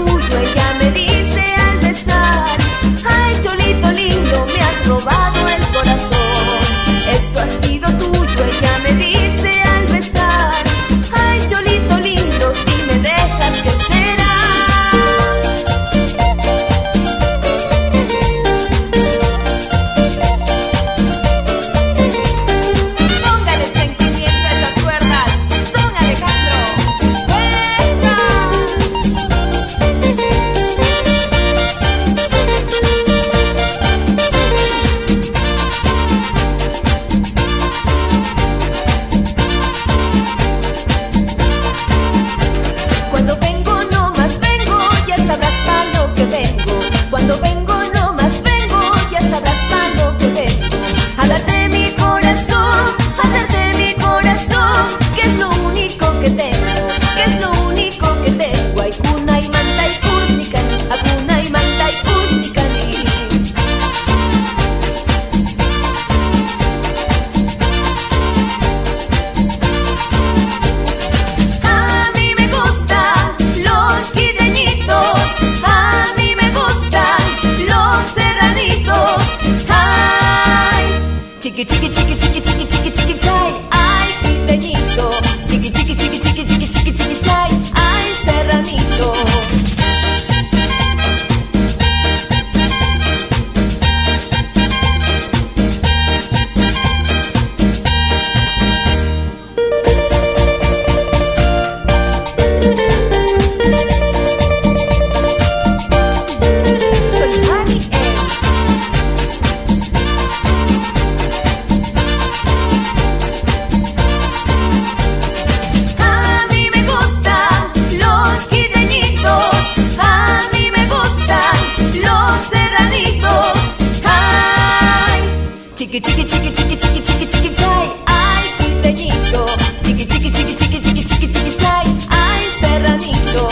tuyo, ella me dice al besar. Ay, cholito lindo, me has robado el corazón. Esto ha sido tuyo, ella me dice al besar. Ay, cholito lindo, si me dejas, ¿qué será? Cuando vengo no más vengo, ya sabrás pa' lo que vengo. A darte mi corazón, a darte mi corazón, que es lo único que tengo, que es lo único que tengo. Ay, kuna y manta y kurnikani, akuna y manta y kurnikani. A mí me gustan los quiteñitos, a mí me gustan los serranitos. Ay, chiqui chiqui chiqui chiqui chiqui chiqui chiqui chay. Ay, quiteñito, chiqui chiqui chiqui chiqui chiqui chiqui chiqui chay. Ay, serranito. Chiqui chiqui chiqui chiqui chiqui chiqui chiqui chay. Ay, quiteñito, chiqui chiqui chiqui chiqui chiqui chiqui chiqui chay. Ay, serranito.